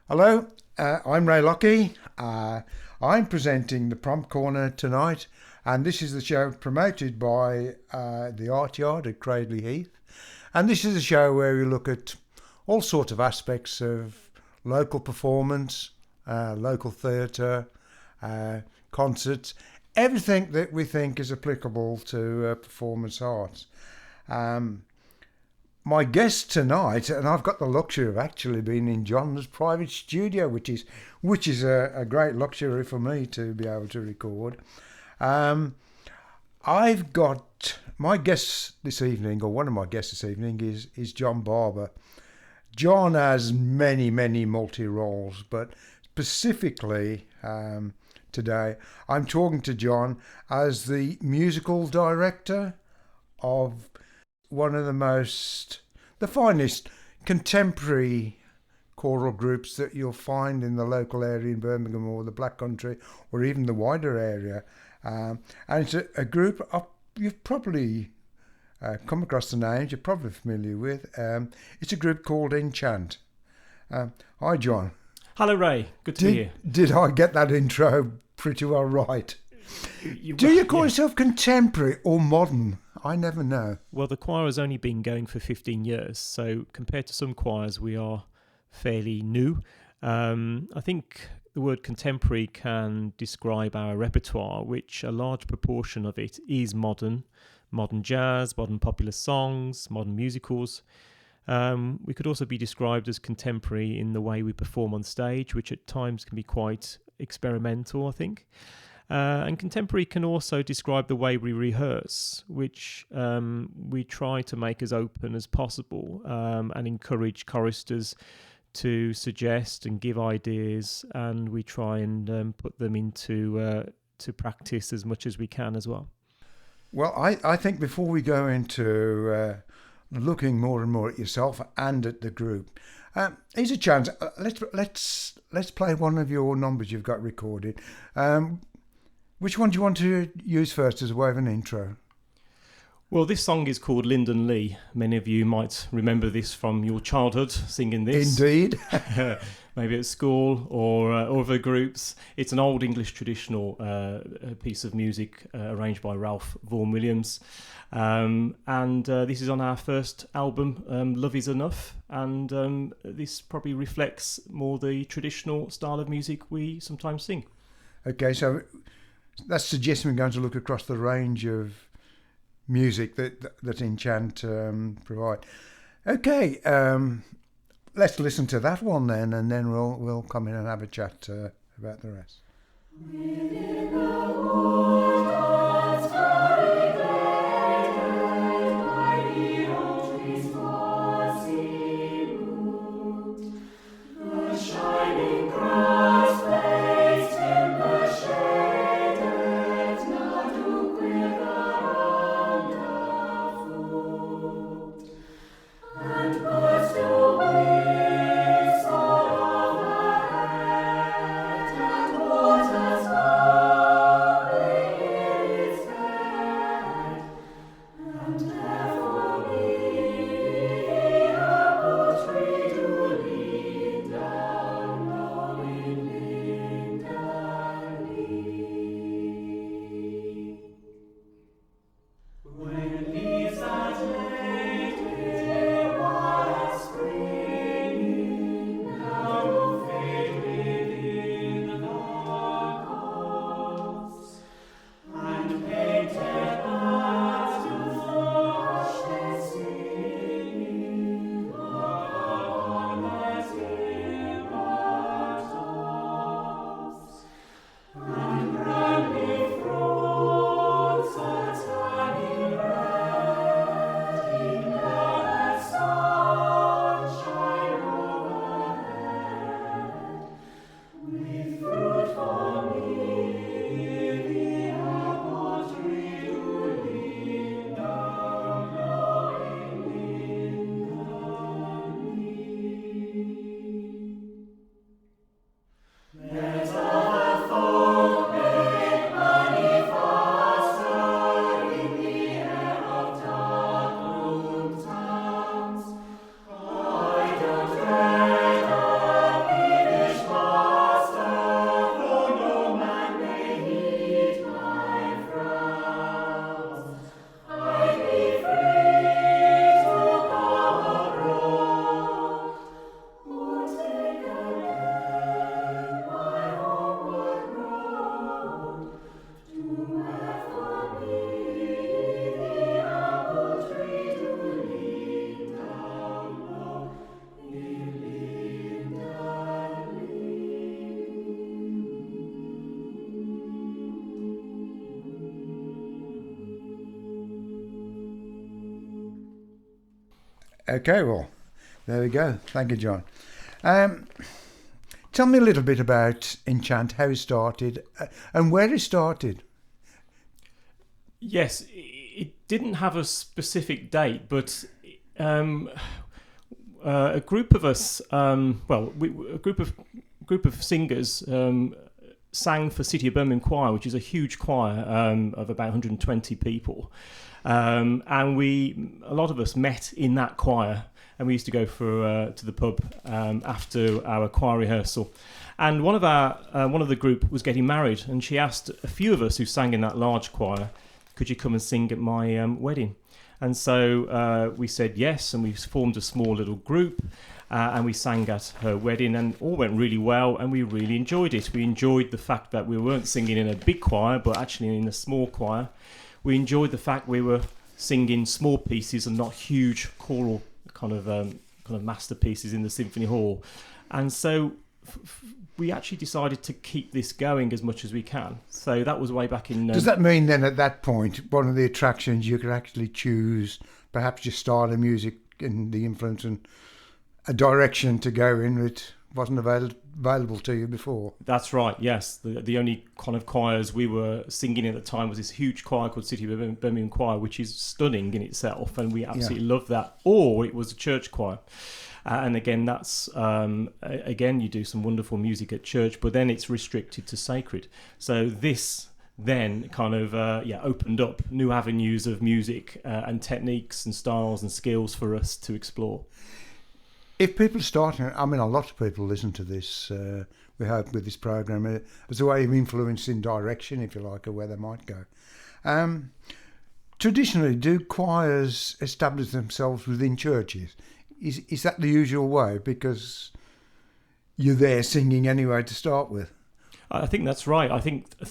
Hello, I'm Ray Lockey. I'm presenting the Prompt Corner tonight, and this is the show promoted by the Art Yard at Cradley Heath. And this is a show where we look at all sorts of aspects of local performance, local theatre, concerts, everything that we think is applicable to performance arts. My guest tonight, and I've got the luxury of actually being in John's private studio, which is a great luxury for me to be able to record. I've got my guest this evening, or one of my guests this evening, is John Barber. John has many multi roles, but specifically today, I'm talking to John as the musical director of one of the finest contemporary choral groups that you'll find in the local area in Birmingham or the Black Country or even the wider area. And it's a group you've probably come across the names, you're probably familiar with. It's a group called Enchant. Hi, John. Hello, Ray. Good to be here. Did I get that intro pretty well right? Do you call yourself contemporary or modern? I never know. Well, the choir has only been going for 15 years, so compared to some choirs, we are fairly new. I think the word contemporary can describe our repertoire, which a large proportion of it is modern jazz, modern popular songs, modern musicals. We could also be described as contemporary in the way we perform on stage, which at times can be quite experimental, I think. And contemporary can also describe the way we rehearse, which we try to make as open as possible and encourage choristers to suggest and give ideas, and we try and put them into to practice as much as we can as well. Well, I think before we go into looking more and more at yourself and at the group, here's a chance. Let's play one of your numbers you've got recorded. Which one do you want to use first as a way of an intro? Well, this song is called Lyndon Lee. Many of you might remember this from your childhood, singing this. Indeed. Maybe at school or other groups. It's an old English traditional piece of music arranged by Ralph Vaughan Williams. And this is on our first album, Love Is Enough. And this probably reflects more the traditional style of music we sometimes sing. Okay, so that suggests we're going to look across the range of music that Enchant provide. Okay, let's listen to that one then, and then we'll come in and have a chat about the rest. Okay, well, there we go. Thank you, John. Um, Tell me a little bit about Enchant, how it started, and where it started. Yes, it didn't have a specific date, but a group of us, a group of singers sang for City of Birmingham Choir, which is a huge choir of about 120 people, and a lot of us met in that choir, and we used to go to the pub after our choir rehearsal. And one of the group was getting married, and she asked a few of us who sang in that large choir, "Could you come and sing at my wedding?" And so we said yes, and we formed a small little group, and we sang at her wedding, and all went really well, and we really enjoyed it. We enjoyed the fact that we weren't singing in a big choir, but actually in a small choir. We enjoyed the fact we were singing small pieces and not huge choral kind of masterpieces in the symphony hall. And so we actually decided to keep this going as much as we can. So that was way back in... Does that mean then at that point, one of the attractions, you could actually choose perhaps your style of music and the influence and a direction to go in that wasn't available to you before? That's right, yes. The only kind of choirs we were singing at the time was this huge choir called City of Birmingham Choir, which is stunning in itself, and we absolutely loved that. Or it was a church choir. And again, that's again, you do some wonderful music at church, but then it's restricted to sacred. So this then kind of opened up new avenues of music and techniques and styles and skills for us to explore. If people start, I mean, a lot of people listen to this, we hope, with this program as a way of influencing direction, if you like, of where they might go. Traditionally, do choirs establish themselves within churches? Is that the usual way? Because you're there singing anyway to start with. I think that's right. I think it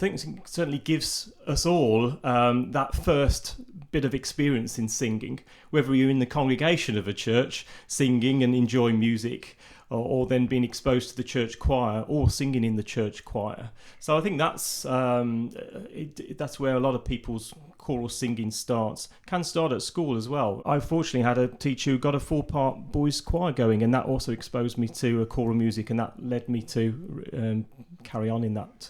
certainly gives us all that first bit of experience in singing, whether you're in the congregation of a church singing and enjoying music, or then being exposed to the church choir or singing in the church choir. So I think that's where a lot of people's choral singing starts. Can start at school as well. I fortunately had a teacher who got a 4-part boys choir going, and that also exposed me to choral music, and that led me to carry on in that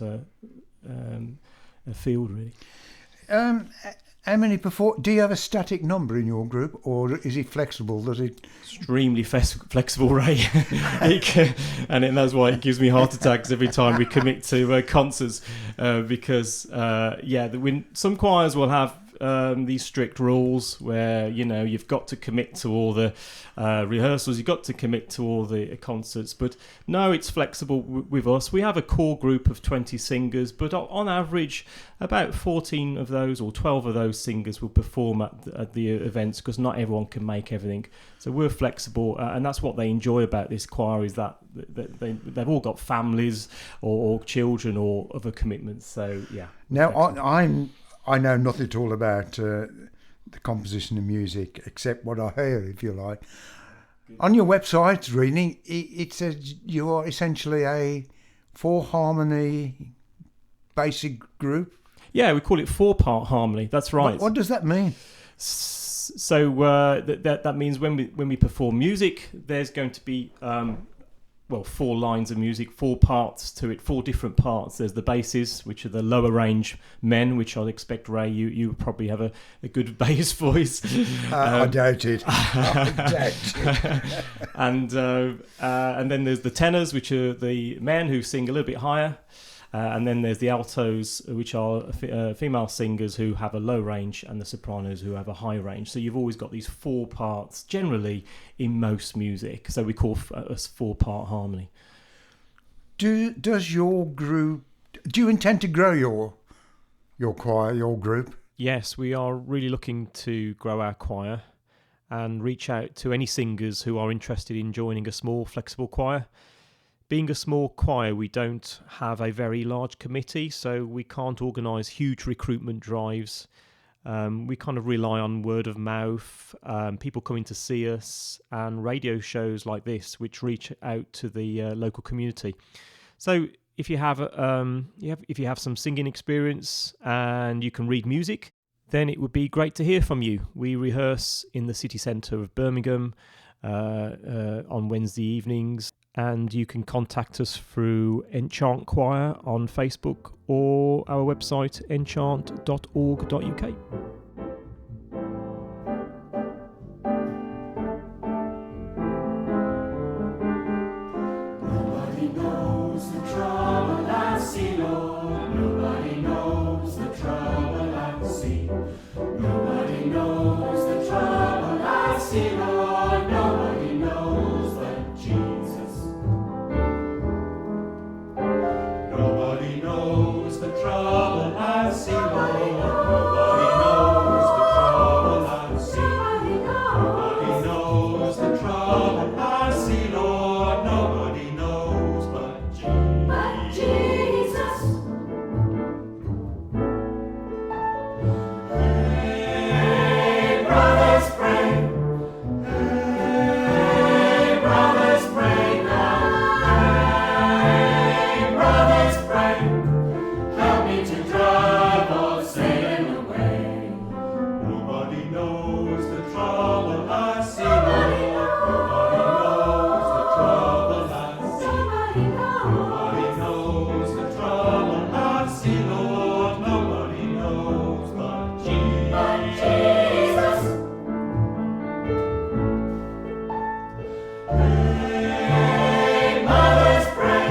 field, really. How many do you have a static number in your group, or is it flexible? Does it extremely flexible, Ray? And that's why it gives me heart attacks every time we commit to concerts, because some choirs will have these strict rules where you've got to commit to all the rehearsals, you've got to commit to all the concerts. But no, it's flexible with us. We have a core group of 20 singers, but on average about 14 of those or 12 of those singers will perform at the events, because not everyone can make everything. So we're flexible, and that's what they enjoy about this choir, is that they've all got families or children or other commitments. So yeah. Now I know nothing at all about the composition of music except what I hear, if you like. On your website, reading, it says you are essentially a 4-harmony basic group. Yeah, we call it 4-part harmony. That's right. What does that mean? So that means when we perform music, there's going to be 4 lines of music, 4 parts to it, 4 different parts. There's the basses, which are the lower range men, which I'd expect, Ray, you probably have a good bass voice. I doubt it. And then there's the tenors, which are the men who sing a little bit higher. And then there's the altos, which are female singers who have a low range, and the sopranos who have a high range. So you've always got these 4 parts, generally in most music. So we call us 4-part harmony. Does your group? Do you intend to grow your choir, your group? Yes, we are really looking to grow our choir and reach out to any singers who are interested in joining a small, flexible choir. Being a small choir, we don't have a very large committee, so we can't organise huge recruitment drives. We kind of rely on word of mouth, people coming to see us, and radio shows like this, which reach out to the local community. So if you have some singing experience and you can read music, then it would be great to hear from you. We rehearse in the city centre of Birmingham on Wednesday evenings, and you can contact us through Enchant Choir on Facebook or our website enchant.org.uk. Nobody knows the trouble I see, Lord. Nobody knows the trouble I see. Nobody knows the trouble I see, Lord. Nobody knows but Jesus. Nobody knows the trouble I see, Lord. Nobody knows the trouble I see. Nobody knows the trouble I see, Lord. Nobody knows but Jesus. Hey, brothers, pray. Hey, brothers, pray now. Hey, brothers, pray. Help me to drive all Satan away. Nobody knows the trouble I see, Lord. Nobody knows the trouble I see. Nobody knows the trouble I see, Lord. Nobody knows but Jesus. Hey, mothers, pray.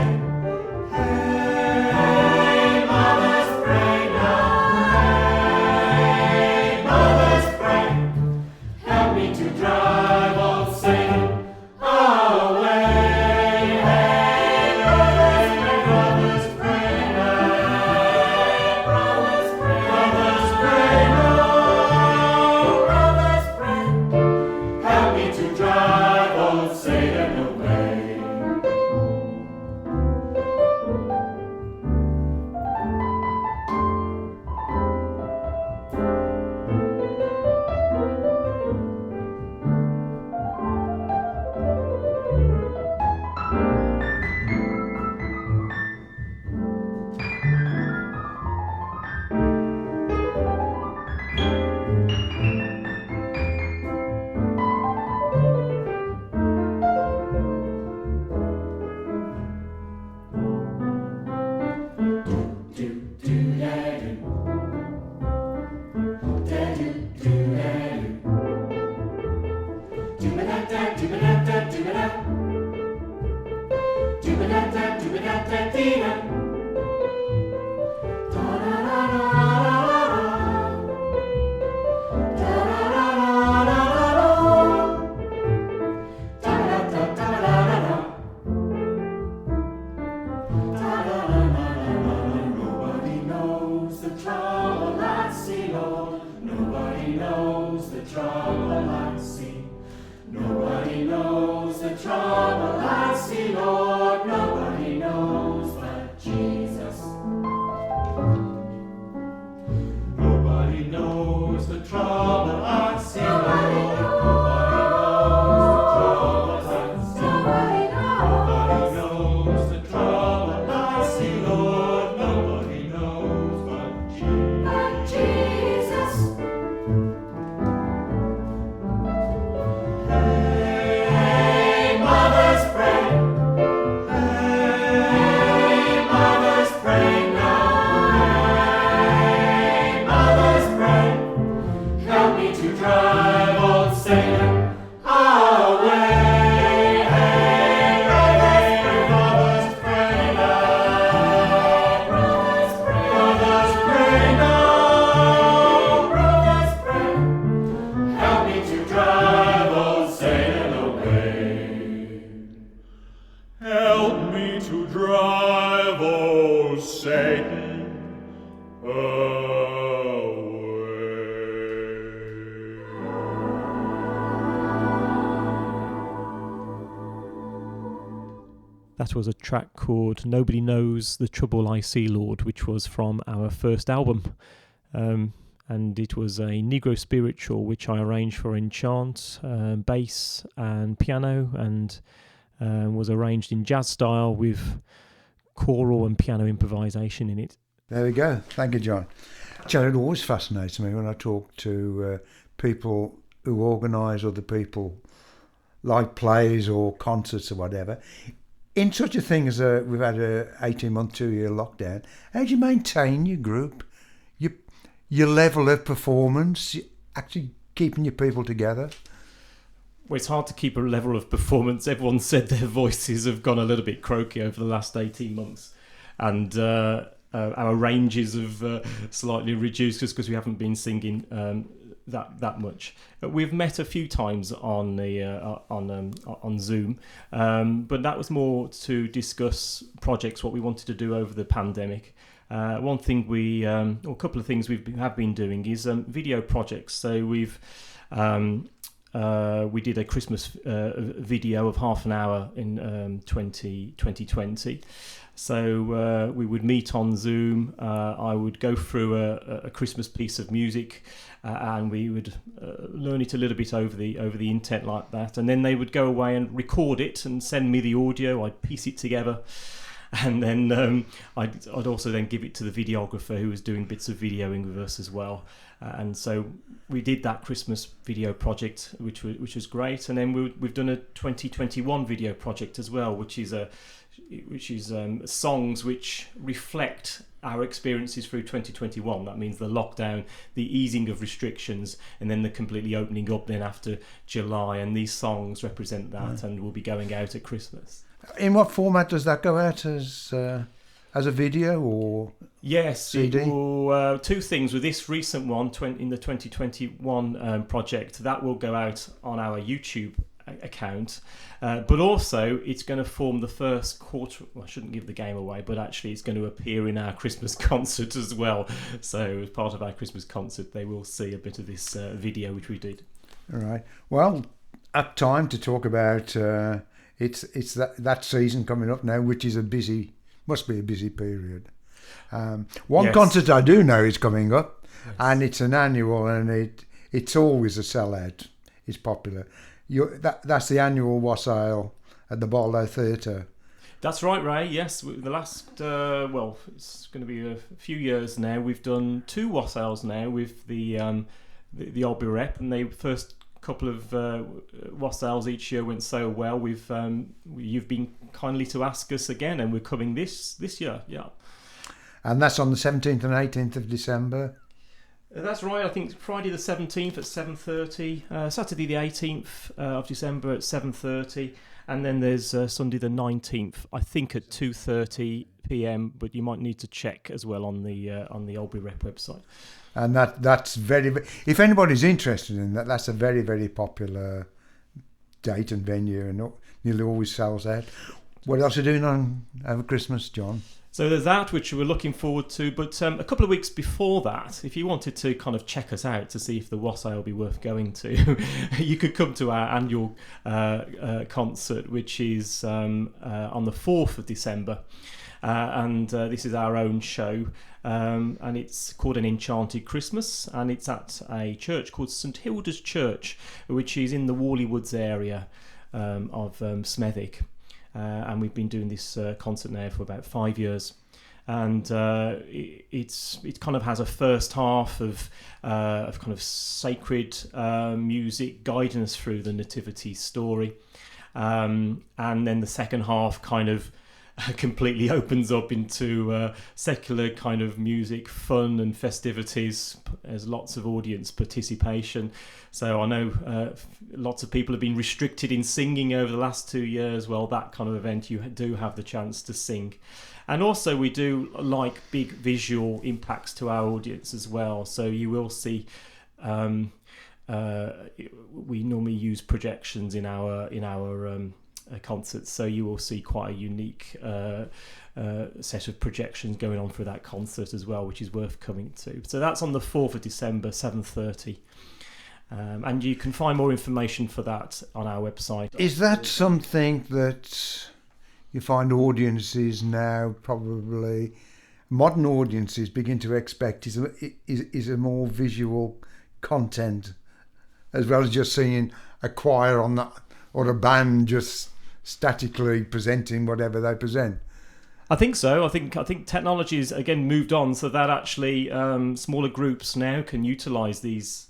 Hey, mothers, pray now. Hey, mothers, pray. Help me to drive all Satan away. Hey, brothers, pray now. Brothers, pray now. Brothers, pray. Help me to drive all Satan away. Nobody knows the trouble I see, Lord. Nobody knows the trouble I see. Nobody knows the trouble I see, Lord. Nobody knows but Jesus. Nobody knows the trouble I see, Lord. Nobody knows the trouble I see. Nobody knows the trouble I see, Lord. Nobody knows but Jesus. Hey, mothers, pray. Hey, mothers, pray now. Hey, mothers, pray. Help me to drive old Satan away. Hey, brothers, pray now. Brothers, pray now. Brothers, pray. Help me to drive old Satan away. Help me to drive old Satan away. That was a track called Nobody Knows the Trouble I See, Lord, which was from our first album. And it was a Negro spiritual which I arranged for Enchant, bass and piano, and was arranged in jazz style with choral and piano improvisation in it. There we go. Thank you, John. It always fascinates me when I talk to people who organise other people, like plays or concerts or whatever. In such a thing as we've had a 18-month, 2-year lockdown, how do you maintain your group, your level of performance, actually keeping your people together? Well, it's hard to keep a level of performance. Everyone said their voices have gone a little bit croaky over the last 18 months. And our ranges have slightly reduced just because we haven't been singing that much. We've met a few times on Zoom, but that was more to discuss projects, what we wanted to do over the pandemic. One thing or a couple of things we have been doing is video projects. So we did a Christmas video of half an hour in 2020. So we would meet on Zoom. I would go through a Christmas piece of music, and we would learn it a little bit over the internet like that. And then they would go away and record it and send me the audio. I'd piece it together, and then I'd also then give it to the videographer who was doing bits of videoing with us as well. And so we did that Christmas video project, which was great. And then we've done a 2021 video project as well, which is songs which reflect our experiences through 2021. That means the lockdown, the easing of restrictions, and then the completely opening up then after July. And these songs represent that, and will be going out at Christmas. In what format does that go out, as a video or CD? Two things. With this recent one, in the 2021 project, that will go out on our YouTube account, but also it's going to form the first quarter. Well, I shouldn't give the game away, but actually it's going to appear in our Christmas concert as well. So as part of our Christmas concert, they will see a bit of this video which we did. All right. Well, up time to talk about it's that season coming up now, which is must be a busy period. One concert I do know is coming up, and it's an annual, and it's always a sellout. It's popular. That's the annual wassail at the Barlow Theatre. That's right, Ray. Yes, the last it's going to be a few years now. We've done 2 wassails now with the Albury Rep, and the first couple of wassails each year went so well. You've been kindly to ask us again, and we're coming this year. Yeah, and that's on the 17th and 18th of December. That's right. I think Friday the 17th at 7:30, Saturday the 18th of December at 7:30, and then there's Sunday the 19th, I think at 2:30 p.m. But you might need to check as well on the Albury Rep website. And that's very. If anybody's interested in that, that's a very, very popular date and venue, and nearly always sells out. What else are you doing over Christmas, John? So there's that, which we're looking forward to. But a couple of weeks before that, if you wanted to kind of check us out to see if the wassail will be worth going to, you could come to our annual concert, which is on the 4th of December. And this is our own show. And it's called an Enchanted Christmas. And it's at a church called St Hilda's Church, which is in the Warley Woods area of Smethwick. And we've been doing this concert now for about 5 years, and it kind of has a first half of kind of sacred music guiding us through the nativity story, and then the second half kind of completely opens up into secular kind of music, fun and festivities. There's lots of audience participation. So I know lots of people have been restricted in singing over the last 2 years. Well, that kind of event, you do have the chance to sing. And also we do like big visual impacts to our audience as well. So you will see we normally use projections in our concerts, so you will see quite a unique set of projections going on for that concert as well, which is worth coming to. So that's on the 4th of December, 7:30. And you can find more information for that on our website. Is that something that you find audiences now, probably modern audiences, begin to expect is a more visual content, as well as just seeing a choir on that or a band just statically presenting whatever they present? I think so. I think technology's again moved on, so that actually smaller groups now can utilise these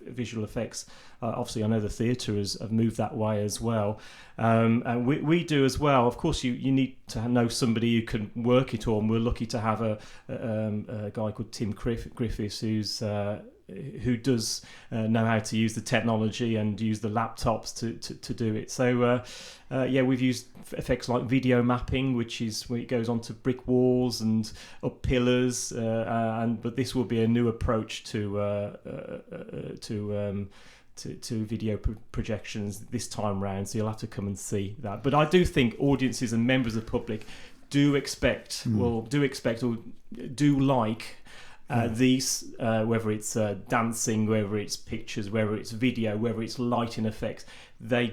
visual effects. Obviously, I know the theatre have moved that way as well, and we do as well. Of course, you need to know somebody who can work it all, and we're lucky to have a guy called Tim Griffiths who does know how to use the technology and use the laptops to do it. So we've used effects like video mapping, which is where it goes onto brick walls and up pillars, but this will be a new approach to video projections this time round, so you'll have to come and see that. But I do think audiences and members of the public do expect or do like these, whether it's dancing, whether it's pictures, whether it's video, whether it's lighting effects, they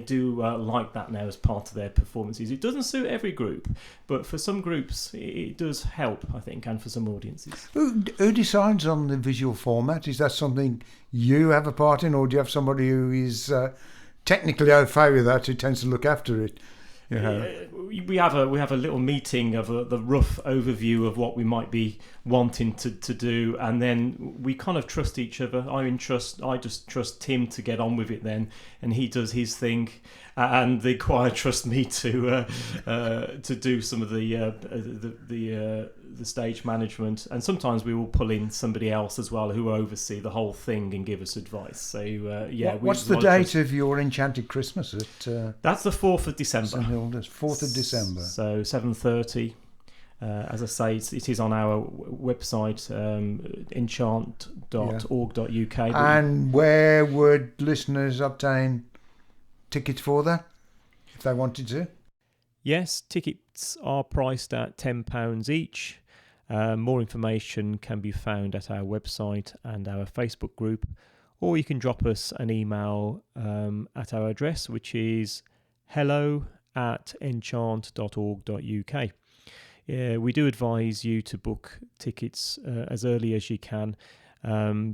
do like that now as part of their performances. It doesn't suit every group, but for some groups it does help, I think, and for some audiences. Who decides on the visual format? Is that something you have a part in, or do you have somebody who is technically au fait with that, who tends to look after it? You know? We have a little meeting of the rough overview of what we might be wanting to do, and then we kind of trust each other. I just trust Tim to get on with it then, and he does his thing, and the choir trust me to do some of the stage management, and sometimes we will pull in somebody else as well who will oversee the whole thing and give us advice. So what's the date of your Enchanted Christmas? That's the 4th of December. 4th of December. So 7:30. As I say, it is on our website, enchant.org.uk. And where would listeners obtain tickets for that, if they wanted to? Yes, tickets are priced at £10 each. More information can be found at our website and our Facebook group, or you can drop us an email at our address, which is hello@enchant.org.uk. We do advise you to book tickets as early as you can,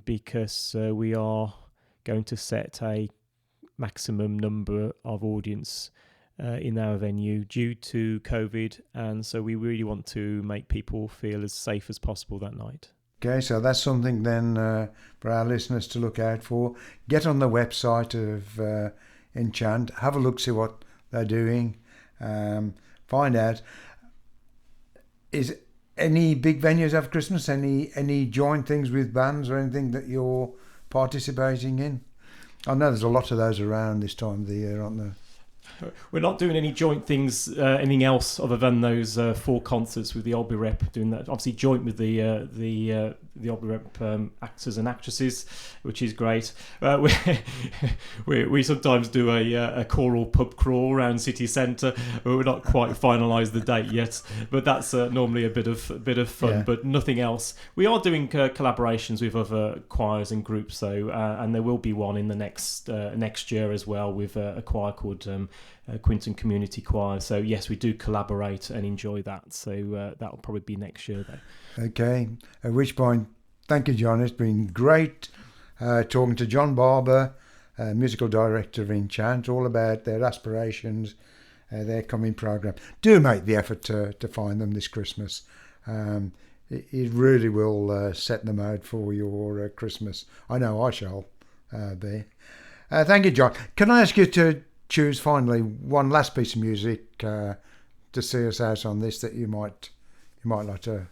because we are going to set a maximum number of audience in our venue due to COVID, and so we really want to make people feel as safe as possible that night. Okay, so that's something then for our listeners to look out for. Get on the website of Enchant, have a look, see what they're doing, find out. Is any big venues have Christmas? Any joint things with bands or anything that you're participating in? I know there's a lot of those around this time of the year, aren't there? We're not doing any joint things, anything else other than those 4 concerts with the Albury Rep. Doing that, obviously, joint with the Albury Rep actors and actresses, which is great. We sometimes do a choral pub crawl around city centre. We're not quite finalised the date yet, but that's normally a bit of fun. Yeah. But nothing else. We are doing collaborations with other choirs and groups, though, and there will be one in the next year as well with a choir called Quinton Community Choir. So yes, we do collaborate and enjoy that. So that'll probably be next year though. Okay, at which point, thank you, John. It's been great talking to John Barber, musical director of Enchant, all about their aspirations, their coming programme. Do make the effort to find them this Christmas. It really will set the mood for your Christmas. I know I shall be. Thank you, John. Can I ask you to choose finally one last piece of music to see us out on this that you might like to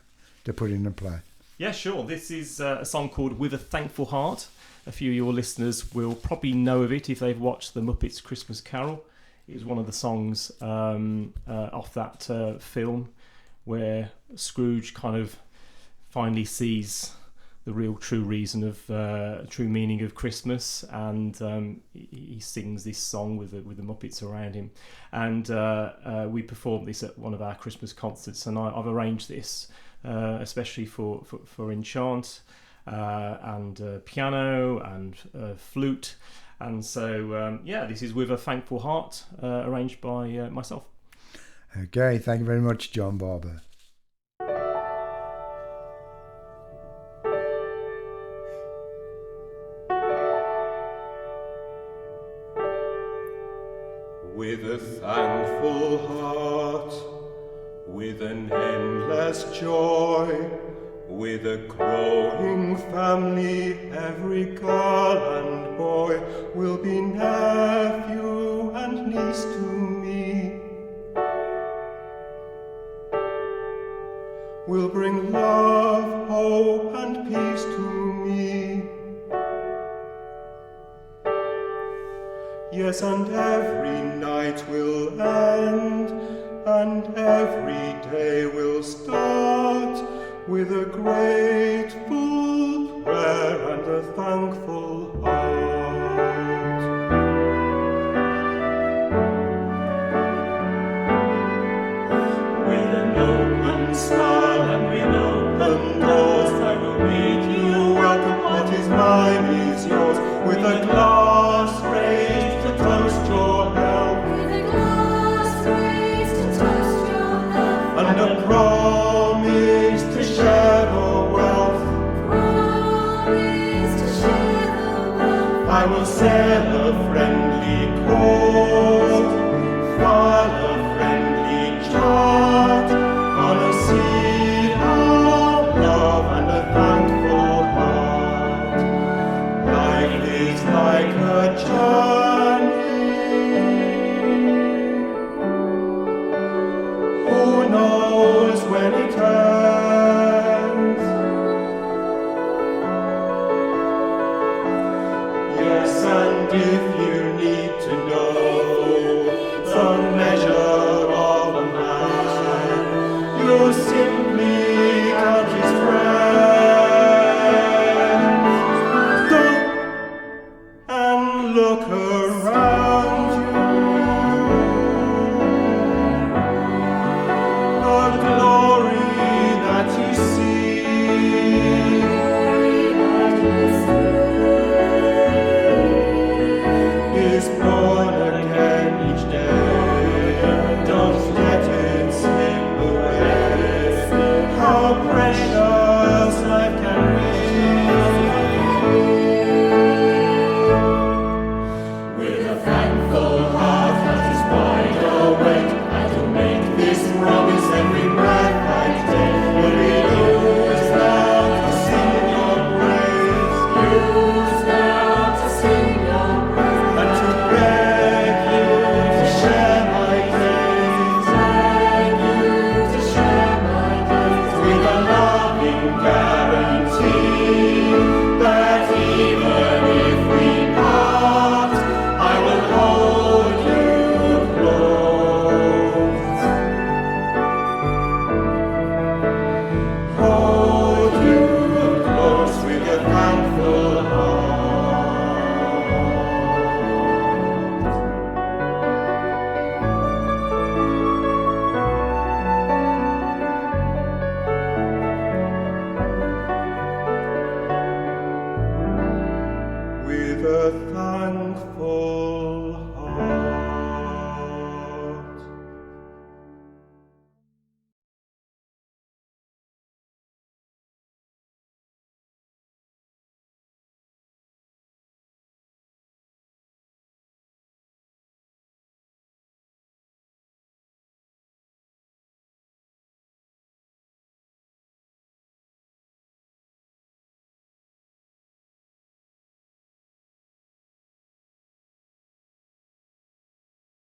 put in and play? Yeah, sure. This is a song called With a Thankful Heart. A few of your listeners will probably know of it if they've watched The Muppets Christmas Carol. It was one of the songs off that film where Scrooge kind of finally sees the real true reason of true meaning of Christmas, and he sings this song with the Muppets around him, and we performed this at one of our Christmas concerts, and I've arranged this especially for Enchant, and piano and flute, and so this is With a Thankful Heart, arranged by myself. Okay, thank you very much, John Barber. With a thankful heart heart with an endless joy, with a growing family. Every girl and boy will be nephew and niece to me. Will bring love, hope, and peace to me. Yes, and every night will end, and every day will start with a grateful prayer and a thankful heart. With an open smile and with open doors, I will bid you welcome. What is mine is yours. With a glass raised to toast your health, With a glass raised to toast your health, and a promise to share the wealth, promise to share the wealth. I will celebrate